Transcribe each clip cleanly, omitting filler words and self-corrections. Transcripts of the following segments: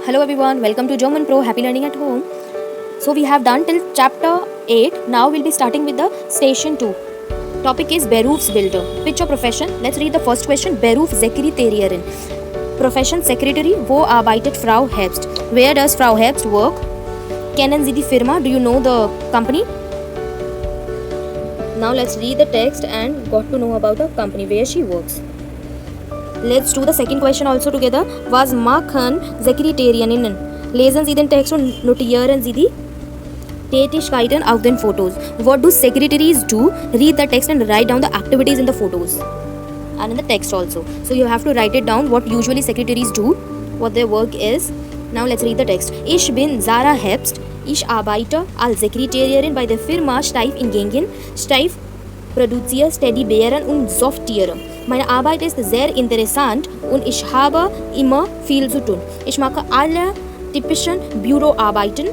Hello everyone, welcome to German Pro. Happy learning at home. So we have done till chapter 8. Now we'll be starting with the station 2. Topic is Berufsbilder. Which your profession? Let's read the first question. Berufssekretärin. Profession secretary. Wo arbeitet Frau Herbst? Where does Frau Herbst work? Kennen Sie die Firma? Do you know the company? Now let's read the text and got to know about the company where she works. Let's do the second question also together. Was machen Sekretärinnen? Lesen Sie den Text und notieren Sie die Tätigkeiten auf den Fotos. What do secretaries do? Read the text and write down the activities in the photos and in the text also. So you have to write it down what usually secretaries do, what their work is. Now let's read the text. Ich bin Sarah Herbst. Ich arbeite als Sekretärin bei der Firma Steif in Gengen. Steif produziert Teddybären und Softtiere. Meine Arbeit ist sehr interessant und ich habe immer viel zu tun. Ich mache alle typischen Büroarbeiten,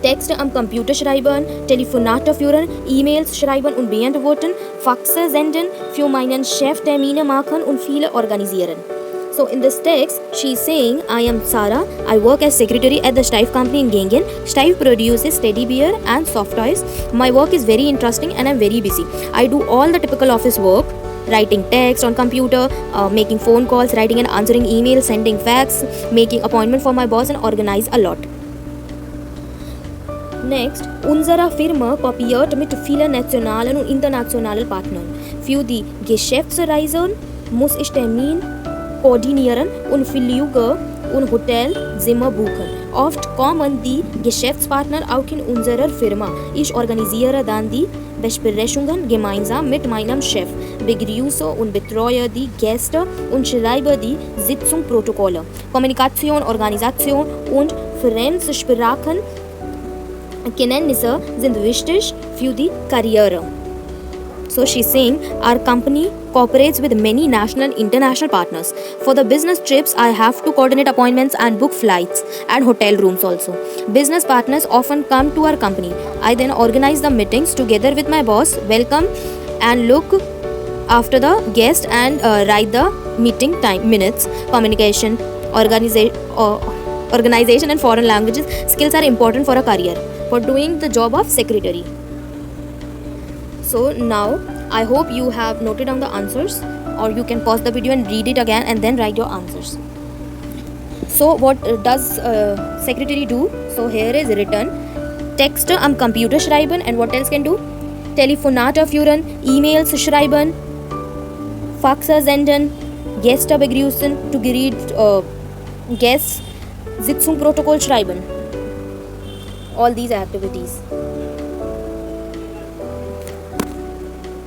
Texte am Computer schreiben, Telefonate führen, E-Mails schreiben und beantworten, Faxe senden, für meinen Chef Termine machen und viele organisieren. So in this text, she is saying, I am Sarah. I work as secretary at the Steif company in Gengen. Steif produces teddy bear and soft toys. My work is very interesting and I am very busy. I do all the typical office work. Writing text on computer, making phone calls, writing and answering emails, sending fax, making appointment for my boss and organize a lot. Next, unsere Firma kooperiert mit vielen nationalen und internationalen Partnern. Für die Geschäftsreisen muss ich Termin koordinieren und Flüge und Hotelzimmer buchen. Oft kommen die Geschäftspartner auch in unserer Firma. Ich organisiere dann die Besprechungen gemeinsam mit meinem Chef, begrüße und betreue die Gäste und schreibe die Sitzungsprotokolle. Kommunikation, Organisation und Fremdsprachen Kenntnisse sind wichtig für die Karriere. So she's saying, our company cooperates with many national and international partners. For the business trips, I have to coordinate appointments and book flights and hotel rooms also. Business partners often come to our company. I then organize the meetings together with my boss, welcome and look after the guest and write the meeting time minutes. Communication, organization and foreign languages skills are important for a career, for doing the job of secretary. So now I hope you have noted down the answers, or you can pause the video and read it again and then write your answers. So what does secretary do? So here is written Texte am Computer schreiben, and what else can do? Telefonate führen, E-Mails schreiben, Faxe senden, Gäste begrüßen, to greet guests, Sitzungsprotokoll schreiben. All these activities.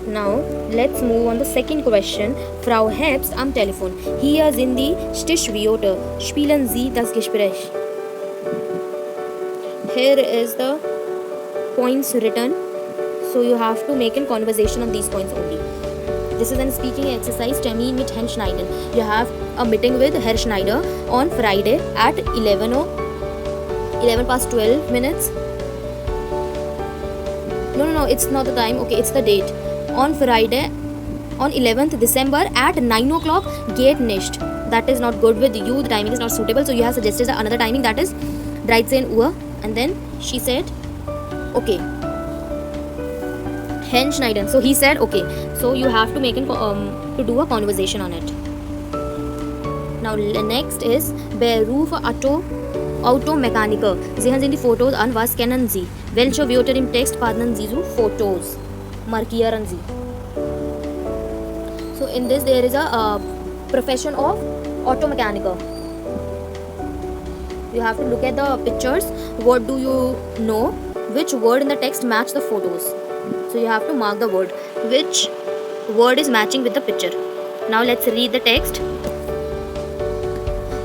Now, let's move on the second question. Frau Herbst am Telefon. Hier sind die Stichwörter. Spielen Sie das Gespräch. Here is the points written. So you have to make a conversation on these points only. This is a speaking exercise. Termin mit Herrn Schneider. You have a meeting with Herr Schneider on Friday at 11 past 12 minutes. No, it's not the time. Okay, it's the date. On Friday, on 11th December at 9 o'clock, geht nicht. That is not good with you. The timing is not suitable. So you have suggested another timing, that is 13 Uhr. And then she said, okay. Herrn Schneider. So he said, okay. So you have to make to do a conversation on it. Now next is Beruf Automechaniker. Sehen Sie die Fotos an. Was kennen Sie? Welche Wörter im Text passen Sie zu Fotos? Markieren Sie. So in this there is a profession of auto mechanical. You have to look at the pictures. What do you know? Which word in the text match the photos? So you have to mark the word. Which word is matching with the picture? Now let's read the text.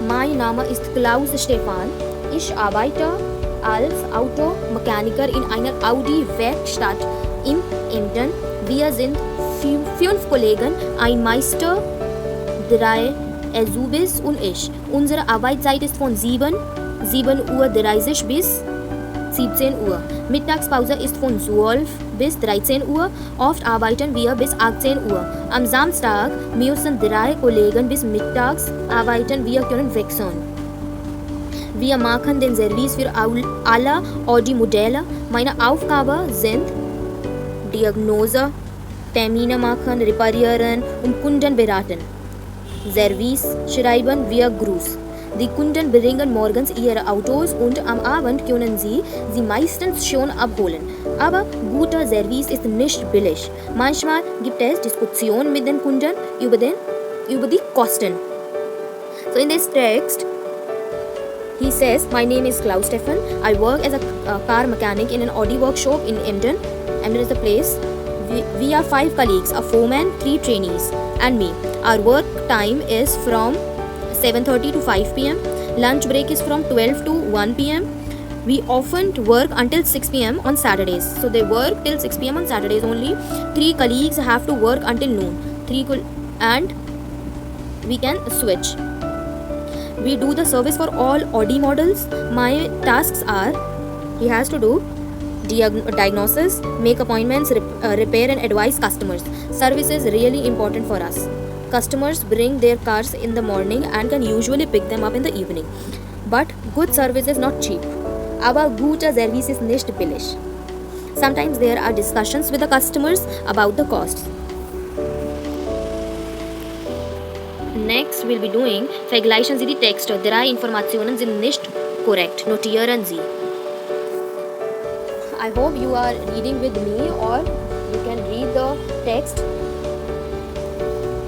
Mein Name ist Klaus Stefan. Ich arbeite als Automechaniker in einer Audi-Werkstatt im Emden. Wir sind 5 Kollegen, ein Meister, 3 Azubis und ich. Unsere Arbeitszeit ist von 7:30 Uhr bis 17 Uhr. Mittagspause ist von 12 bis 13 Uhr. Oft arbeiten wir bis 18 Uhr. Am Samstag müssen 3 Kollegen bis mittags arbeiten. Wir können wechseln. Wir machen den Service für alle Audi-Modelle. Meine Aufgabe sind Diagnose, Termine machen, reparieren und Kunden beraten. Service schreiben wir Gruß. Die Kunden bringen morgens ihre Autos und am Abend können sie meistens schon abholen. Aber guter Service ist nicht billig. Manchmal gibt es Diskussionen mit den Kunden über die Kosten. So in this text, he says, my name is Klaus Stefan. I work as a car mechanic in an Audi workshop in Emden. Emden is the place. We are 5 colleagues, a foreman, 3 trainees, and me. Our work time is from 7:30 to 5 p.m. Lunch break is from 12 to 1 p.m. We often work until 6 p.m. on Saturdays. So they work till 6 p.m. on Saturdays only. 3 colleagues have to work until noon. And we can switch. We do the service for all Audi models. My tasks are, he has to do diagnosis, make appointments, repair and advise customers. Service is really important for us. Customers bring their cars in the morning and can usually pick them up in the evening. But good service is not cheap. Aber guter Service ist nicht billig. Sometimes there are discussions with the customers about the costs. Next, we'll be doing Vergleichen Sie die Texte. 3 Informationen sind nicht korrekt. Notieren Sie. I hope you are reading with me, or you can read the text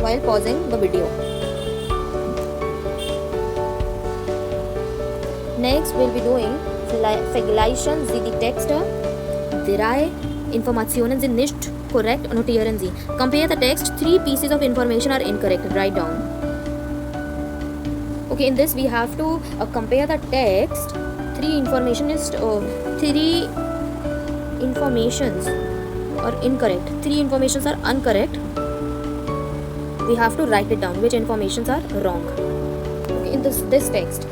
while pausing the video. Next, we'll be doing Vergleichen Sie die Texte. 3 Informationen sind nicht korrekt. Notieren Sie. Compare the text. 3 pieces of information are incorrect. Write down. Okay, in this we have to compare the text. 3 informations are incorrect. 3 informations are incorrect. We have to write it down. Which informations are wrong? Okay, in this text.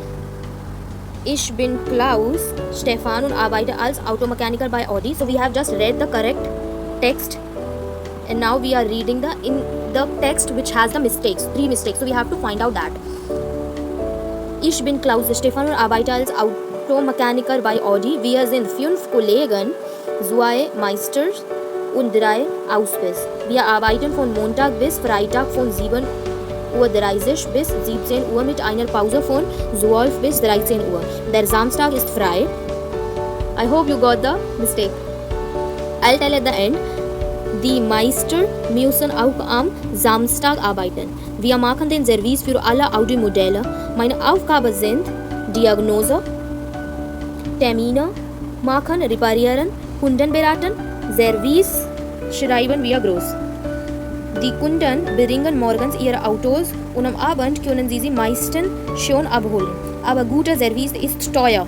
Ich bin Klaus Stefan und arbeite als Automechaniker bei Audi. So we have just read the correct text, and now we are reading the text which has the mistakes. 3 mistakes. So we have to find out that. Ich bin Klaus Stefan und arbeite als Automechaniker bei Audi. Wir sind 5 Kollegen, 2 Meister und 3 Aushilfs. Wir arbeiten von Montag bis Freitag von 7:30 Uhr bis 17 Uhr mit einer Pause von 12 bis 13 Uhr. Der Samstag ist frei. I hope you got the mistake. I'll tell at the end. Die Meister müssen auch am Samstag arbeiten. Wir machen den Service für alle Audi-Modelle. Meine Aufgaben sind Diagnose, Termine machen, reparieren, Kunden beraten, Service schreiben wir Gruß. Die Kunden bringen morgens ihre Autos und am Abend können sie meistens schon abholen. Aber guter Service ist teuer.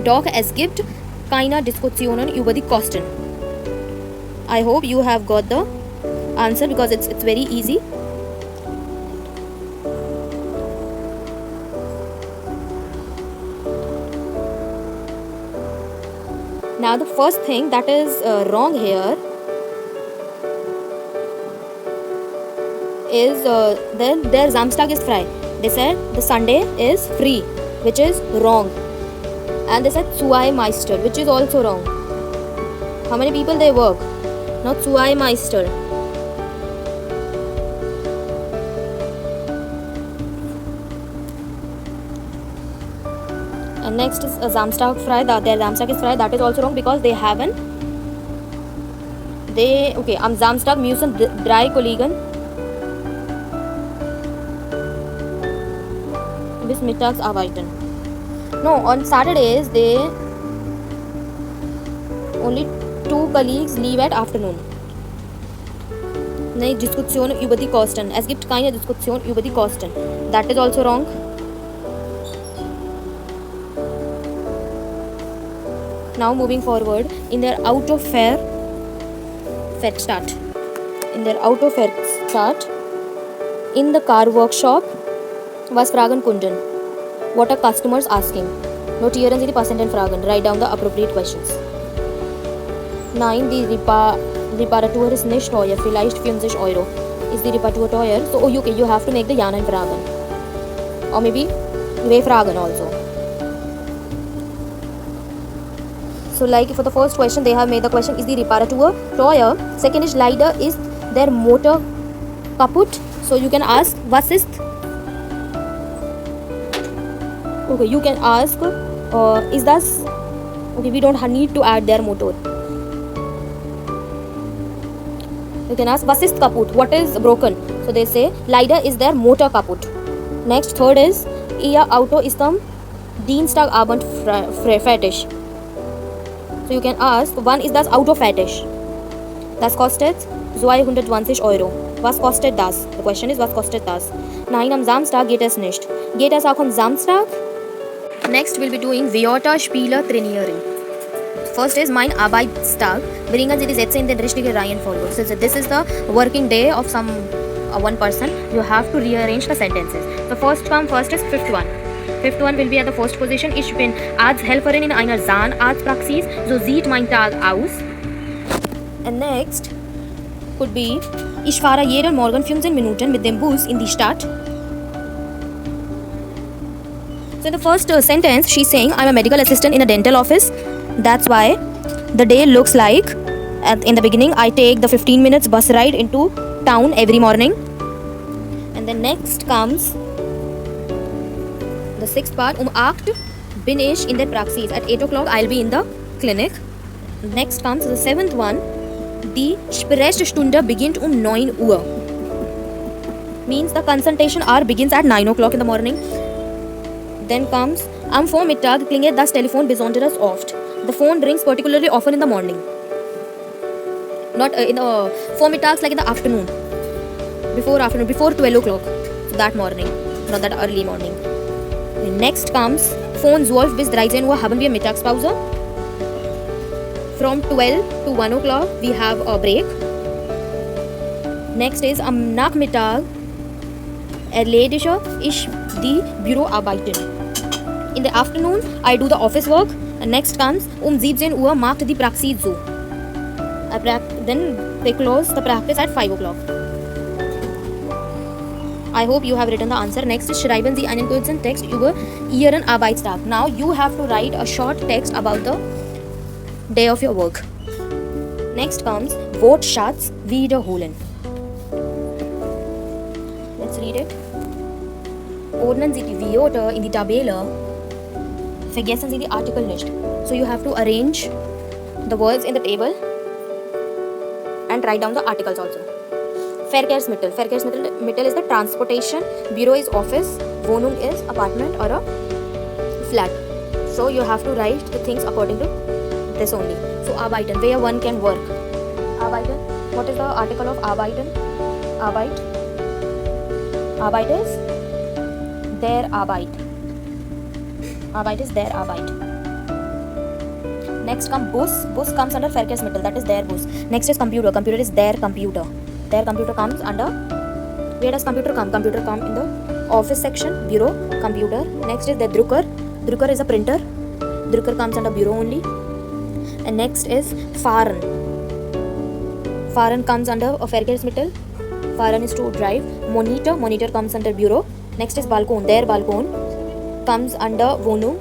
Doch es gibt keine Diskussionen über die Kosten. I hope you have got the answer because it's very easy. Now the first thing that is wrong here is their Samstag is frei. They said the Sunday is free, which is wrong. And they said zwei Meister, which is also wrong. How many people they work? Not zwei Meister. And next is Samstag frei. Their Samstag is frei. That is also wrong because they haven't. Okay, am Samstag müssen 3 Kollegen bis mittags arbeiten. No, on Saturdays only 2 colleagues leave at afternoon. Nahi Diskussion über die Kosten. Es gibt keine Diskussion über die Kosten. That is also wrong. Now moving forward, in their Werkstatt. In their Werkstatt, in the car workshop, was fragen Kunden. What are customers asking? Notieren Sie die passenden Fragen. Write down the appropriate questions. 9. Die Reparatur ist nicht teuer. Vielleicht 50 Euro. Ist die Reparatur teuer? So, okay, you have to make the Ja-Nein Fragen. Or maybe We fragen also. So like for the first question, they have made the question is the Reparatur teuer. Second is leider is their motor kaputt. So you can ask was ist. Okay, you can ask is das. Okay, we don't need to add their motor. You can ask was ist kaputt, what is broken. So they say leider is their motor kaputt. Next, third is ihr Auto ist am Dienstagabend fertig. So you can ask wann ist das Auto fertig. Das kostet 220 Euro. Was kostet das? The question is was kostet das? Nein, am Samstag geht es nicht. Geht es auch am Samstag? Next we'll be doing Wörter, Spiele, trainieren. First is mein Arbeitstag. Bringen Sie die Sätze in den richtigen Reihenfolge. So this is the working day of one person. You have to rearrange the sentences. The first is fifth one. Fifth one will be at the first position. Ich bin Arzthelferin in einer Zahnarztpraxis. So sieht mein Tag aus. And next could be ich fahre jeden Morgen 15 Minuten mit dem Bus in die Stadt. So in the first sentence, she's saying I'm a medical assistant in a dental office. That's why the day looks like in the beginning I take the 15 minutes bus ride into town every morning. And then next comes the sixth part. 8 bin ich in der Praxis. At 8 o'clock I'll be in the clinic. Next comes the seventh one. Die Sprechstunde beginnt 9 Uhr. Means the consultation hour begins at 9 o'clock in the morning. Then comes am Vormittag klingelt das Telefon besonders oft. The phone rings particularly often in the morning. Not in the vormittags, like in the afternoon. Before 12 o'clock. So that morning, not that early morning. And next comes Phone 12 bis 13 Uhr haben wir Mittagspause. From 12 to 1 o'clock we have a break. Next is am Nachmittag erledige ich die Büroarbeiten. In the afternoon I do the office work. And next comes 17 Uhr macht die Praxis zu. Then they close the practice at 5 o'clock. I hope you have written the answer. Next is schreiben Sie einen kurzen Text über Ihren Arbeitstag. Now you have to write a short text about the day of your work. Next comes Wortschatz wiederholen. Let's read it. Ordnen Sie die Wörter in die Tabelle. Vergessen Sie die Artikel nicht. So you have to arrange the words in the table and write down the articles also. Verkehrsmittel. Verkehrsmittel is the transportation. Bureau is office. Wohnung is apartment or a flat. So you have to write the things according to this only. So arbeiten, where one can work. Arbeiten. What is the article of arbeiten? Arbeit. Arbeit is their Arbeit. Arbeit is their Arbeit. Next comes Bus. Bus comes under Verkehrsmittel. That is their bus. Next is computer. Computer is their computer. Their computer comes under. Where does computer come? Computer come in the office section. Bureau. Computer. Next is the Drucker. Drucker is a printer. Drucker comes under bureau only. And next is Fahren. Fahren comes under a Verkehrsmittel. Fahren is to drive. Monitor. Monitor comes under bureau. Next is Balkon. Their balkon comes under Wohnung.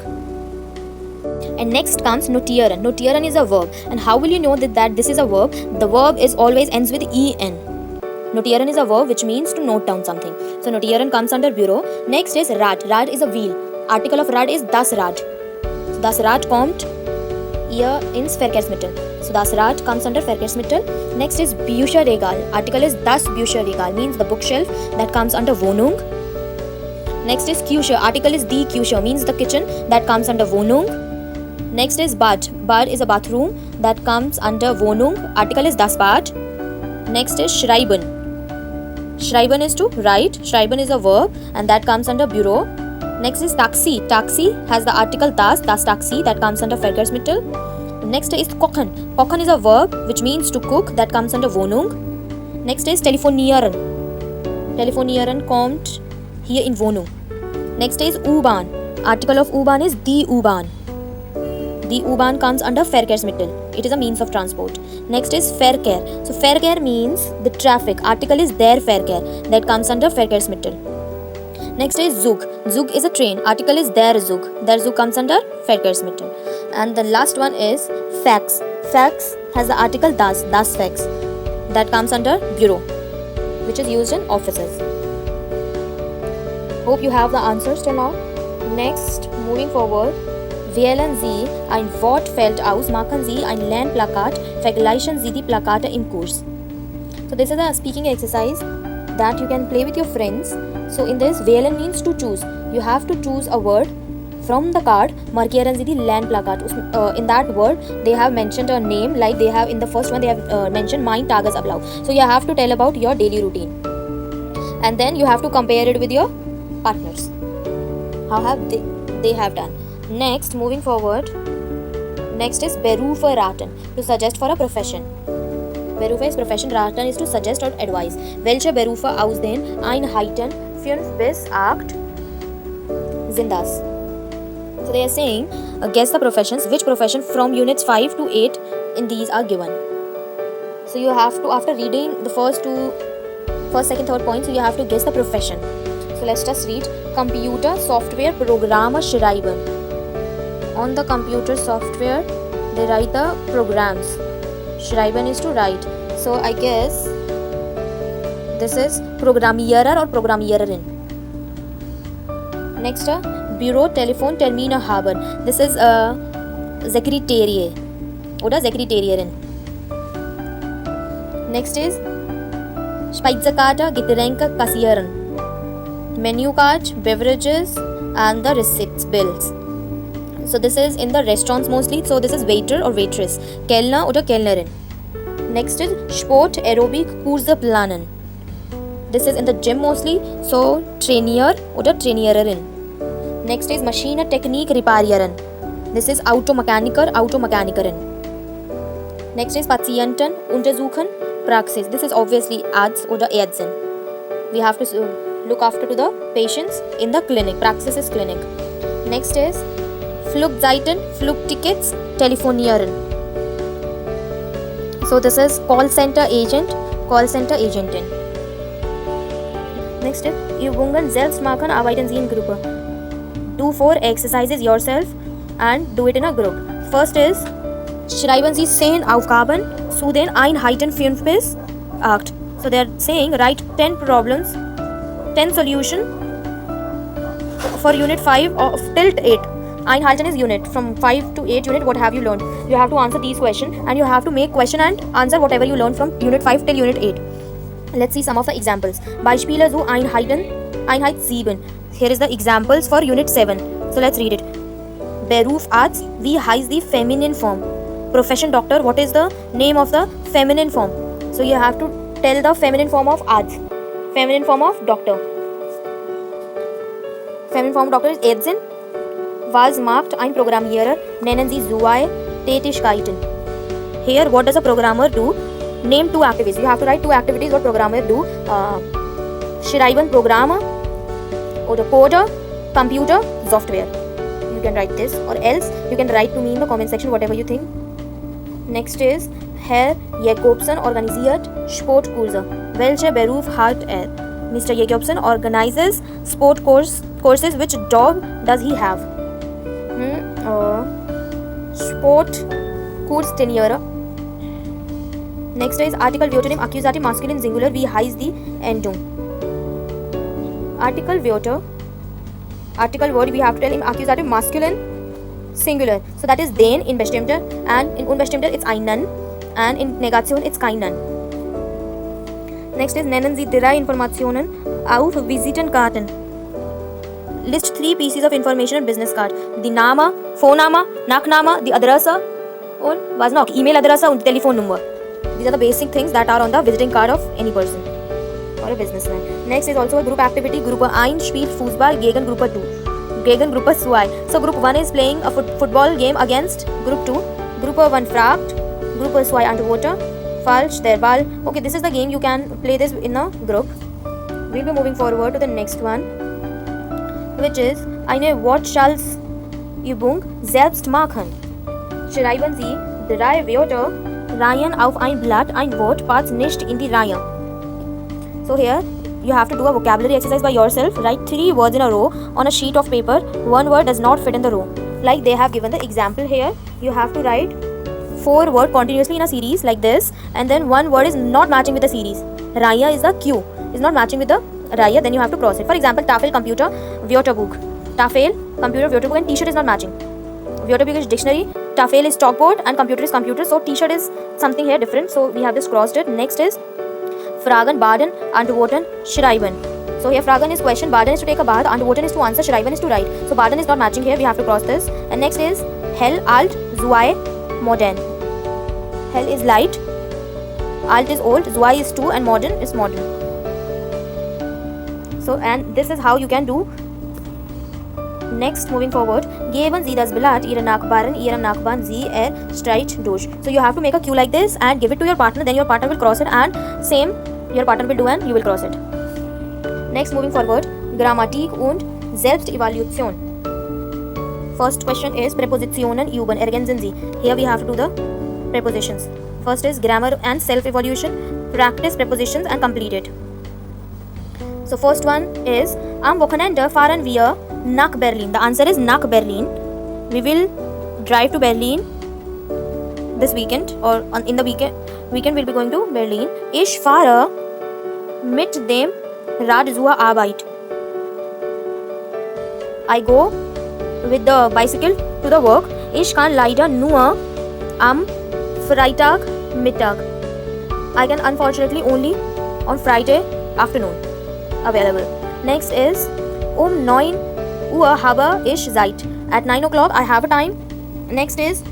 And next comes notieren. Notieren is a verb. And how will you know that this is a verb? The verb is always ends with en. Notieren is a verb which means to note down something. So notieren comes under bureau. Next is Rad. Rad is a wheel. Article of Rad is das Rad. So das Rad kommt hier ins Verkehrsmittel. So das Rad comes under Verkehrsmittel. Next is Bücherregal. Article is das Bücherregal, means the bookshelf, that comes under Wohnung. Next is Küche. Article is die Küche, means the kitchen, that comes under Wohnung. Next is Bad. Bad is a bathroom, that comes under Wohnung. Article is das Bad. Next is Schreiben. Schreiben is to write. Schreiben is a verb and that comes under bureau. Next is Taxi. Taxi has the article das Taxi, that comes under Verkehrsmittel. Next is Kochen. Kochen is a verb which means to cook, that comes under Wohnung. Next is Telefonieren. Telefonieren kommt hier in Wohnung. Next is U-Bahn. Article of U-Bahn is die U-Bahn. The U-Bahn comes under Verkehrsmittel. It is a means of transport. Next is Verkehr. So Verkehr means the traffic. Article is der Verkehr, that comes under Verkehrsmittel. Next is Zug. Zug is a train. Article is der Zug. Der Zug comes under Verkehrsmittel. And the last one is Fax. Fax has the article das Fax. That comes under bureau, which is used in offices. Hope you have the answers till now. Next, moving forward. Wählen Sie ein Wortfeld aus, machen Sie ein Lernplakat, vergleichen Sie die Plakate im Kurs. So this is a speaking exercise that you can play with your friends. So in this, wählen means to choose. You have to choose a word from the card. Markieren Sie die Lernplakat. In that word, they have mentioned a name, like they have in the first one, they have mentioned mein Tagesablauf. So you have to tell about your daily routine. And then you have to compare it with your partners. How have they have done. Next, moving forward, next is Berufe raten, to suggest for a profession. Berufe is profession, raten is to suggest or advise. Welche Berufe ausdehnen Einheiten 5 bis 8 sind das? So they are saying, guess the professions. Which profession from units 5 to 8 in these are given? So you have to, after reading the first, second, third point, so you have to guess the profession. So let's just read. Computer software programmer schreiben. On the computer software, they write the programs. Schreiben is to write. So I guess this is Programmierer or Programmiererin. Next, Büro Telefon Termine haben. This is Sekretärie oder Sekretärin. Next is Speisekarte, Getränke kassieren. Menu card, beverages and the receipts, bills. So this is in the restaurants mostly. So this is waiter or waitress. Kellner oder Kellnerin. Next is Sport Aerobic Kurse planen. This is in the gym mostly. So Trainier oder Trainiererin. Next is Maschine Technik Reparierin. This is Automechaniker, Automechanikerin. Next is Patienten untersuchen Praxis. This is obviously Arzt oder Ärztin. We have to look after to the patients in the clinic. Praxis is clinic. Next is Flugzeiten, Flugtickets, Telefonieren. So this is call center agent, call center agentin. Next is Übungen selbst machen, arbeiten Sie in Gruppe. Do 4 exercises yourself and do it in a group. First is schreiben Sie 10 Aufgaben zu den Einheiten 5 bis 8. So they are saying write 10 problems, 10 solution for unit 5 of till 8. Einheiten is unit. From 5 to 8 unit, what have you learned? You have to answer these questions and you have to make question and answer whatever you learned from unit 5 till unit 8. Let's see some of the examples. Beispiele zu Einheit 7. Here is the examples for unit 7. So let's read it. Beruf Arzt, wie heißt die feminine form? Profession Doctor, what is the name of the feminine form? So you have to tell the feminine form of Arzt. Feminine form of Doctor. Feminine form of Doctor is Ärztin. Was macht ein Programmierer? Nennen Sie zwei Tätigkeiten. Here, what does a programmer do? Name 2 activities. You have to write 2 activities what programmer do. Schreiben Programme oder Coder, Computer, Software. You can write this or else you can write to me in the comment section whatever you think. Next is Herr Jacobsen organisiert Sportkurse. Welcher Beruf hat er? Mr. Jacobsen organizes sport courses. Which job does he have? Sportkurstenierer. Next is Article Wörter im Akkusativ Maskulin Singular. Wie heißt die Endung? Article Wörter. Article word we have to tell im Akkusativ Maskulin Singular. So that is den in Bestimmter and in Unbestimmter it's einen and in Negation it's keinen. Next is nennen Sie 3 Informationen auf Visitenkarten. List 3 pieces of information on business card. Die Name, Phonenname, Nachname, die Adresse und was noch? Email Adresse und Telefonnummer. These are the basic things that are on the visiting card of any person or a businessman. Next is also a group activity. Gruppe 1 spielt Fußball gegen Gruppe 2. Gegen Gruppe 2. So Group 1 is playing a football game against Group 2. Gruppe 1 fragt. Gruppe 2 antwortet. Falsch, der Ball. Okay, this is the game. You can play this in a group. We'll be moving forward to the next one, which is eine Wortschatz-Übung selbst machen. Schreiben Sie 3 Wörter Reihen auf ein Blatt, ein Wort passt nicht in die Reihe. So here you have to do a vocabulary exercise by yourself. Write 3 words in a row on a sheet of paper. One word does not fit in the row. Like they have given the example here. You have to write 4 words continuously in a series like this, and then one word is not matching with the series. Raya is the Q, is not matching with the Raya, then you have to cross it. For example, Tafel, computer, Wörterbuch. Tafel, computer, Wörterbuch, and t-shirt is not matching. Wörterbuch is dictionary, Tafel is chalkboard, and computer is computer. So t-shirt is something here different. So we have just crossed it. Next is Fragen, baden, antworten, schreiben. So here Fragen is question, baden is to take a bath, antworten is to answer, schreiben is to write. So baden is not matching here. We have to cross this. And next is hell, alt, zwei, modern. Hell is light, alt is old, zwei is two, and modern is modern. So, and this is how you can do. Next, moving forward, geben Sie das Blatt Ihren Nachbarn, Ihrem Nachbarn, Sie streit durch. So you have to make a cue like this and give it to your partner, then your partner will cross it, and same your partner will do and you will cross it. Next, moving forward, Grammatik und Selbstevaluation. First question is Präpositionen üben, ergänzen Sie. Here we have to do the prepositions. First is grammar and self-evaluation. Practice prepositions and complete it. So first one is Am Wochenende fahren wir nach Berlin. The answer is nach Berlin. We will drive to Berlin this weekend, or in the weekend we'll be going to Berlin. Ich fahre mit dem Rad zur Arbeit. I go with the bicycle to the work. Ich kann leider nur am Freitag Mittag. I can unfortunately only on Friday afternoon available. Next is 9 Uhr habe ich Zeit. At 9 o'clock I have a time. Next is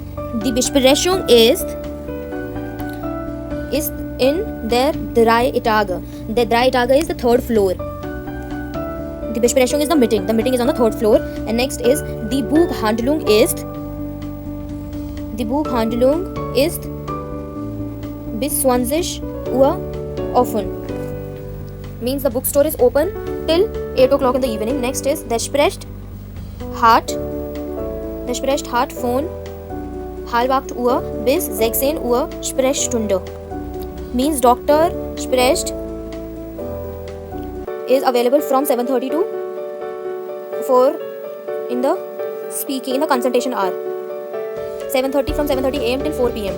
die Besprechung ist in der 3 Etage. The 3 Etage is the 3rd floor. Die Besprechung is the meeting. The meeting is on the 3rd floor. And next is die Buchhandlung ist bis 20 Uhr offen. Means the bookstore is open till 8 o'clock in the evening. Next is der spricht hart von halb 8 Uhr bis 16 Uhr Sprechstunde. Means Dr. Sprecht is available from 7:30 to 4 in the consultation hour. 7:30 from 7:30 a.m. till 4 p.m.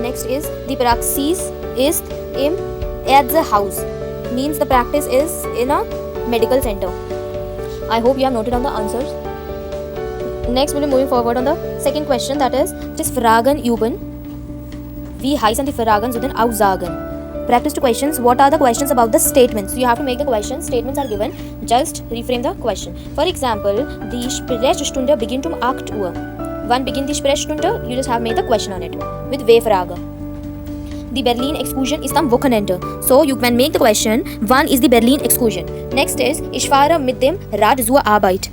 Next is die Praxis ist im Ärztehaus. Means the practice is in a medical center. I hope you have noted down the answers. Next we'll be moving forward on the second question, that is Fragen üben. Wie heißen die Fragen zu den Aussagen? Practice to questions. What are the questions about the statements? So you have to make the questions. Statements are given. Just reframe the question. For example, die Sprechstunde beginnt 8 Uhr. Wann beginnt die Sprechstunde? You just have made the question on it with W-Frage. Die Berlin-Exkursion ist am Wochenende. So you can make the question, wann ist die Berlin-Exkursion? Next is, ich fahre mit dem Rad zur Arbeit.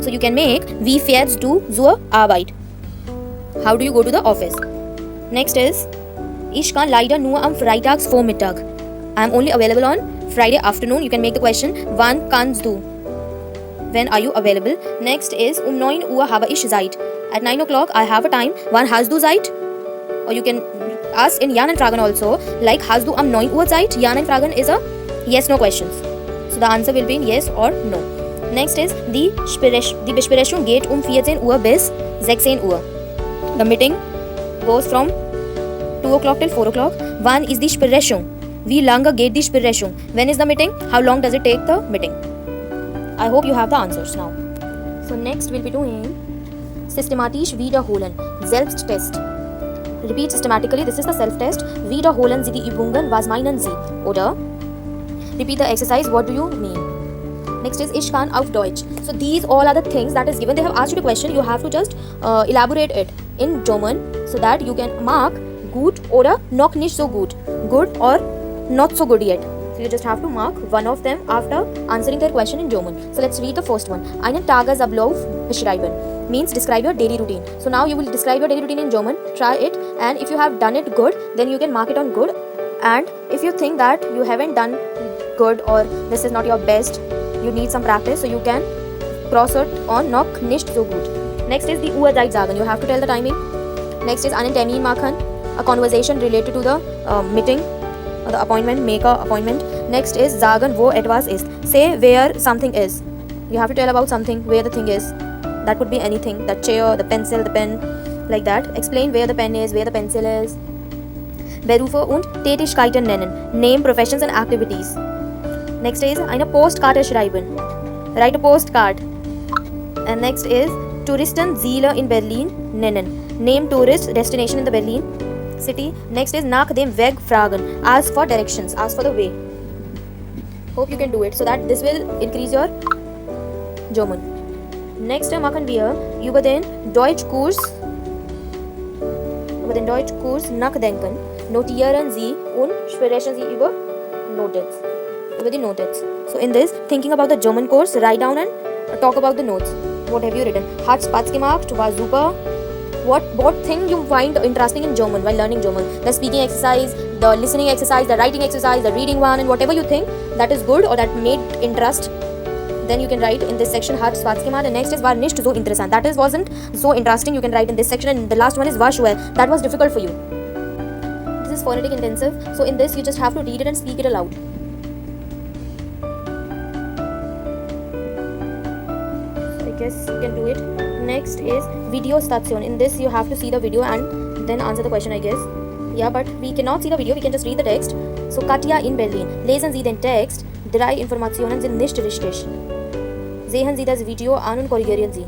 So you can make, wie fährst du zur Arbeit? How do you go to the office? Next is, ich kann leider nur am Freitagsvormittag. I am only available on Friday afternoon. You can make the question, wann kannst du? When are you available? Next is, 9 Uhr habe ich Zeit. At 9 o'clock I have a time. Wann hast du Zeit? Or you can ask in Ja, Nein, Fragen also, like hast du am 9 Uhr Zeit? Ja, Nein, Fragen is a yes-no questions. So the answer will be in yes or no. Next is die Besprechung geht 14 Uhr bis 16 Uhr. The meeting goes from 2 o'clock till 4 o'clock. Wann ist die Besprechung? Wie lange geht die Besprechung? When is the meeting? How long does it take the meeting? I hope you have the answers now. So next we'll be doing systematisch wiederholen. Selbsttest. Repeat systematically. This is the self-test. Wiederholen Sie die Übungen. Was meinen Sie? Oder repeat the exercise. What do you mean? Next is Ich kann auf Deutsch. So these all are the things that is given. They have asked you the question. You have to just elaborate it in German so that you can mark gut oder noch nicht so gut. Good or not so good yet. So you just have to mark one of them after answering their question in German. So let's read the first one. Einen Tagesablauf beschreiben. Means describe your daily routine. So now you will describe your daily routine in German. Try it, and if you have done it good, then you can mark it on good. And if you think that you haven't done good or this is not your best, you need some practice, so you can cross it on noch nicht so gut. Next is the Uhrzeit sagen. You have to tell the timing. Next is einen Termin machen. A conversation related to the meeting or the appointment. Make a appointment. Next is sagen, wo etwas ist. Say where something is. You have to tell about something, where the thing is. That could be anything. The chair, the pencil, the pen, like that. Explain where the pen is, where the pencil is. Berufe und Tätigkeiten nennen. Name professions and activities. Next is eine Postkarte schreiben. Write a postcard. And next is Touristenziele in Berlin nennen. Name tourist destination in the Berlin city. Next is nach dem Weg fragen. Ask for directions. Ask for the way. Hope you can do it so that this will increase your German. Next machen wir über den Deutschkurs nachdenken. Notieren Sie und sprechen Sie über die Notiz. So in this, thinking about the German course, write down and talk about the notes. What have you written? Hat Spaß gemacht? War super. What thing you find interesting in German while learning German? The speaking exercise, the listening exercise, the writing exercise, the reading one, and whatever you think that is good or that made interest, then you can write in this section hat Spaß gemacht. And next is war nicht so interessant. That is wasn't so interesting. You can write in this section. And the last one is war schwer. That was difficult for you. This is phonetic intensive. So in this you just have to read it and speak it aloud. So I guess you can do it. Next is video station. In this you have to see the video and then answer the question, I guess. Yeah, but we cannot see the video. We can just read the text. So Katja in Berlin. Lesen Sie den Text. 3 Informationen sind nicht richtig. Sehen Sie das Video an und korrigieren Sie.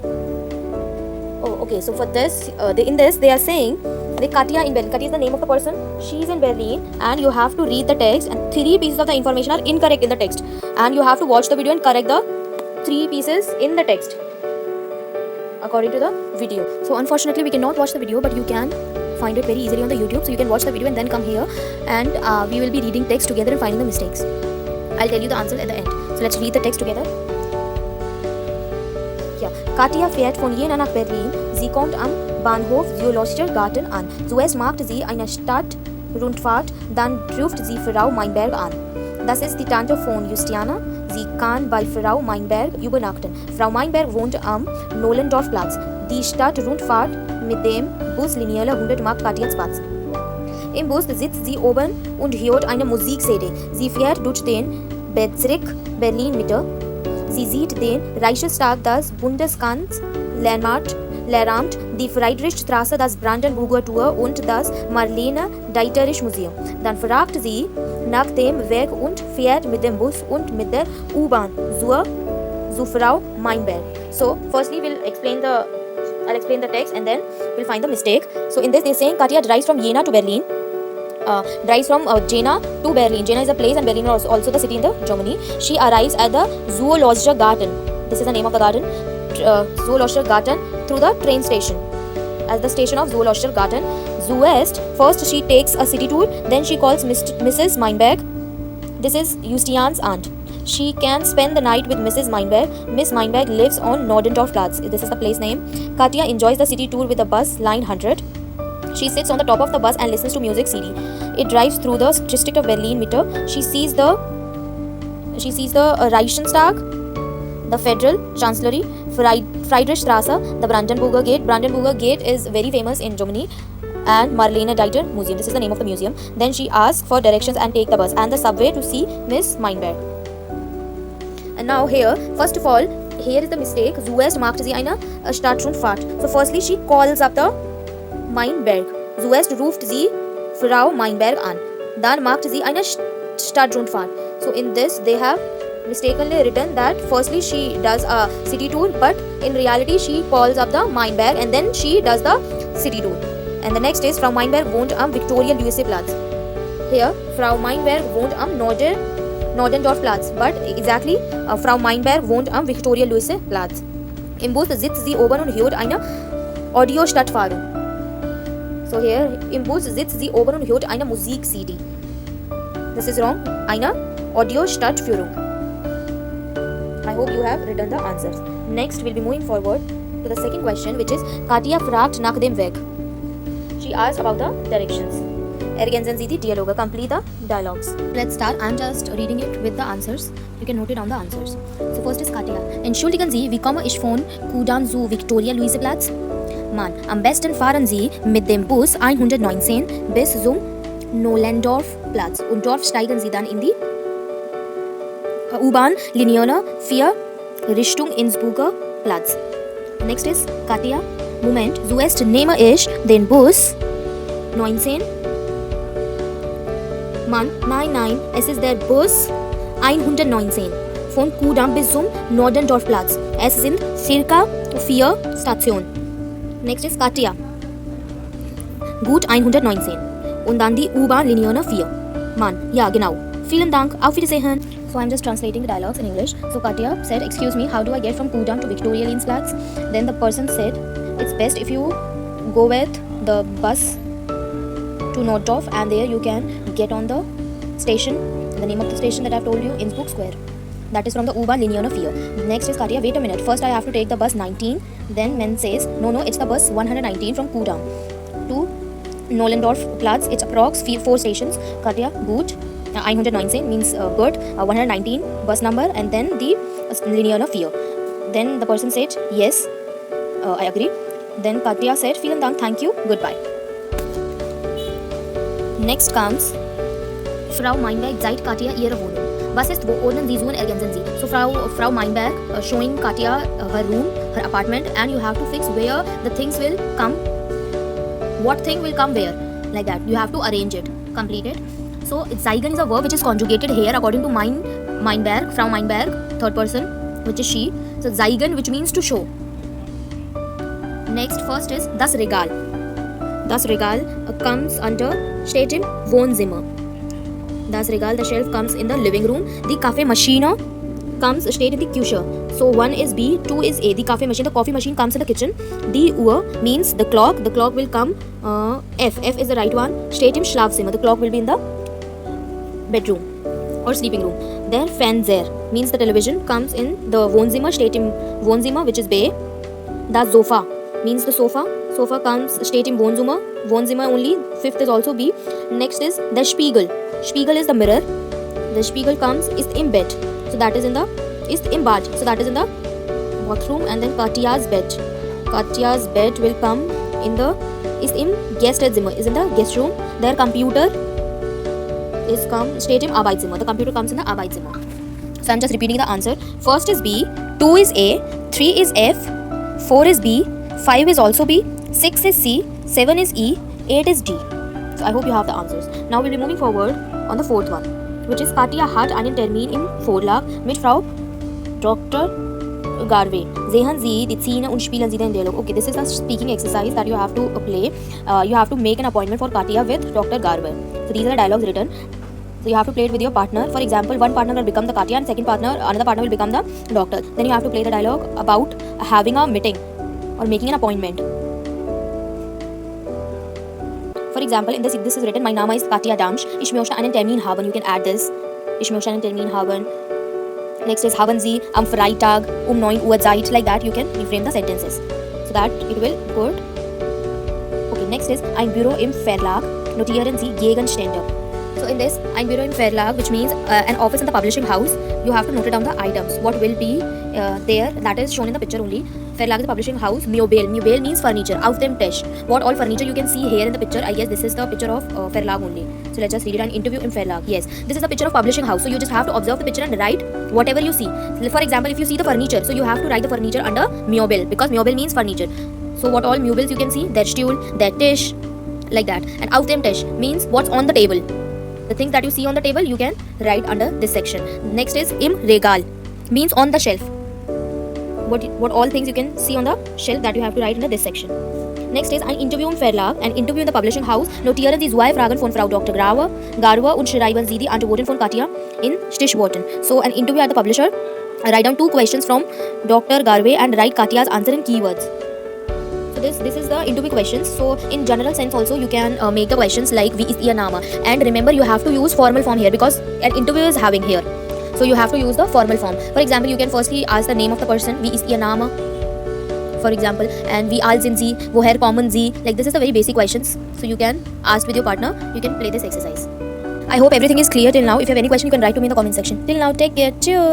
Oh, okay. So for this, in this they are saying the Katja in Berlin. Katja is the name of the person. She is in Berlin, and you have to read the text. And 3 pieces of the information are incorrect in the text, and you have to watch the video and correct the 3 pieces in the text according to the video. So unfortunately, we cannot watch the video, but you can find it very easily on the YouTube. So you can watch the video and then come here, and we will be reading text together and finding the mistakes. I'll tell you the answer at the end. So let's read the text together. Ja, Katja fährt von Jena nach Berlin. Sie kommt am Bahnhof Zoologischer Garten an. Zuerst macht sie eine Stadtrundfahrt, dann ruft sie Frau Meinberg an. Das ist die Tante von Justiana. Sie kann bei Frau Meinberg übernachten. Frau Meinberg wohnt am Nollendorfplatz. Die Stadtrundfahrt mit dem Bus Lineale 100 macht Katja Spaß. Im Bus sitzt sie oben und hört eine Musik-CD. Sie fährt durch den Bezirk Berlin-Mitte. Sie sieht den Reichstag, das Bundeskanzleramt, die Friedrichstraße, das Brandenburger Tor und das Marlene-Dietrich-Museum. Dann fragt sie nach dem Weg und fährt mit dem Bus und mit der U-Bahn zu Frau Meinberg. So, firstly I'll explain the text and then we'll find the mistake. So in this they're saying Katja drives from Jena to Berlin. Drives from Jena to Berlin. Jena is a place and Berlin is also the city in the Germany. She arrives at the Zoologischer Garten. This is the name of the garden. Zoologischer Garten through the train station. At the station of Zoologischer Garten. Zuerst, first she takes a city tour. Then she calls Mrs. Meinberg. This is Justian's aunt. She can spend the night with Mrs. Meinberg. Miss Meinberg lives on Nordendorfplatz. This is the place name. Katja enjoys the city tour with the bus line 100. She sits on the top of the bus and listens to music CD. It drives through the district of Berlin Mitte. She sees the Reichstag, the Federal Chancellery, Friedrichstraße, the Brandenburger Gate. Brandenburger Gate is very famous in Germany. And Marlene Dietrich Museum. This is the name of the museum. Then she asks for directions and take the bus and the subway to see Miss Meinberg. And now here, first of all, here is the mistake. Zuerst macht sie eine Stadtrundfahrt. So firstly, she calls up the Meinberg. Zuerst ruft sie Frau Meinberg an. Dann macht sie eine Stadtrundfahrt. So in this, they have mistakenly written that firstly she does a city tour, but in reality she calls up the Meinberg and then she does the city tour. And the next is Frau Meinberg wohnt am Viktoria-Luise-Platz. Here, Frau Meinberg wohnt am Nordendorfplatz. But exactly, Frau Meinberg wohnt am Viktoria-Luise-Platz. Im Bus sitzt sie oben und hört eine Audio-Stadtführung. So here, im Bus sitzt sie oben und hört eine Musik-CD. This is wrong. Eine Audio-Stadtführung. I hope you have written the answers. Next, we'll be moving forward to the second question, which is Katja fragt nach dem Weg. She asked about the directions. Ergänzen Sie die Dialoge. Complete the dialogues. Let's start. I'm just reading it with the answers. You can note it down the answers. So first is Katja. Entschuldigen Sie, wie komme ich von Kudamm zu Viktoria-Luise-Platz? Mann, am besten fahren Sie mit dem Bus 119 bis zum Nollendorfplatz und dort steigen Sie dann in die U-Bahn linearer 4 Richtung Innsbrucker Platz. Next is Katja. Moment. Zuerst nehme ich den Bus 19. Mann. Nein, es ist der Bus 119 von Kudamm bis zum Nordendorfplatz. Es sind circa 4 Stationen. Next is Katja. Gut 119. Und dann die U-Bahn Linie 4. Mann. Ja, genau. Vielen Dank. Auf Wiedersehen. So I'm just translating the dialogues in English. So Katja said, excuse me, how do I get from Kudamm to Viktorialinsplatz? Then the person said, it's best if you go with the bus to Norddorf and there you can get on the station. The name of the station that I've told you, Innsbruck Square. That is from the U-Bahn Linie 4. Next is Katja, wait a minute. First I have to take the bus 19. Then men says, no, it's the bus 119 from Kudamm to Nollendorfplatz. It's approx 4 stations. Katja, gut. 119 means good. 119 bus number and then the Linie 4. Then the person said, yes, I agree. Then Katja said, vielen Dank, thank you, goodbye. Next comes Frau Meinberg zeigt Katja ihre Wohnung. Was ist Wohnen Sie, Suchen, ergänzen Sie? So Frau Meinberg showing Katja her room, her apartment, and you have to fix where the things will come. What thing will come where? Like that. You have to arrange it, complete it. So zeigen is a verb which is conjugated here according to Meinberg, Frau Meinberg, third person, which is she. So zeigen, which means to show. Next, first is das Regal. Das Regal comes under, steht im Wohnzimmer. Das Regal, the shelf, comes in the living room. The Kaffeemaschine comes, steht in the Küche. So 1 is B, 2 is A. The coffee machine comes in the kitchen. Die Uhr means the clock. The clock will come F. F is the right one. Steht im Schlafzimmer. The clock will be in the bedroom or sleeping room. There Fernseher means the television comes in the Wohnzimmer. Steht im Wohnzimmer, which is B. Das Sofa means the sofa. Sofa comes, steht im Wohnzimmer. Wohnzimmer only. Fifth is also B. Next is the Spiegel. Spiegel is the mirror. The Spiegel comes is im Bett. So that is in the im Bad. So that is in the bathroom. And then Katja's bed. Katja's bed will come in the im Gastzimmer. Is in the guest room. Their computer is steht im Arbeitszimmer. The computer comes in the Arbeitszimmer. So I'm just repeating the answer. First is B, 2 is A, 3 is F, 4 is B, 5 is also B, 6 is C, 7 is E, 8 is D. So I hope you have the answers. Now we'll be moving forward on the fourth one, which is Katja hat einen Termin im Vorlag mit Frau Dr. Garve. Sehen Sie die Szene und spielen Sie den Dialog. Okay, this is a speaking exercise that you have to play. You have to make an appointment for Katja with Dr. Garve. So these are the dialogues written. So you have to play it with your partner. For example, one partner will become the Katja and another partner will become the doctor. Then you have to play the dialogue about having a meeting or making an appointment. For example, in this is written, mein Name ist Katja Damsch. Ich möchte einen Termin haben. You can add this. Ich möchte einen Termin haben. Next is, haben Sie am Freitag 9 Uhr Zeit. Like that, you can reframe the sentences. So that it will good. Okay, next is, ein Büro im Verlag. Notieren Sie Gegenstände. So in this, ein Büro im Verlag, which means an office in the publishing house, you have to note down the items. What will be there, that is shown in the picture only. Verlag is the publishing house. Möbel. Möbel means furniture. Auf dem Tisch. What all furniture you can see here in the picture. I guess this is the picture of Verlag only. So let's just read it. An interview in Verlag. Yes. This is the picture of publishing house. So you just have to observe the picture and write whatever you see. For example, if you see the furniture, so you have to write the furniture under Möbel because Möbel means furniture. So what all Möbels you can see? Der Stuhl, der Tisch, like that. And auf dem Tisch means what's on the table. The things that you see on the table, you can write under this section. Next is im Regal, means on the shelf. What all things you can see on the shelf that you have to write under this section. Next is ein Interview im Verlag, an interview in the publishing house. Notieren Sie 2 Fragen von Frau Dr. Garve und schreiben Sie die Antworten von Katja in Stichworten. So an interview at the publisher, write down 2 questions from Dr. Garve and write Katja's answer in keywords. So this is the interview questions. So in general sense also you can make the questions like wie ist Ihr Name, and remember you have to use formal form here because an interview is having here. So you have to use the formal form. For example, you can firstly ask the name of the person, wie ist Ihr Name, for example, and wie alt sind Sie, woher kommen Sie. Like this is the very basic questions. So you can ask with your partner. You can play this exercise. I hope everything is clear till now. If you have any question, you can write to me in the comment section. Till now, take care. Cheers.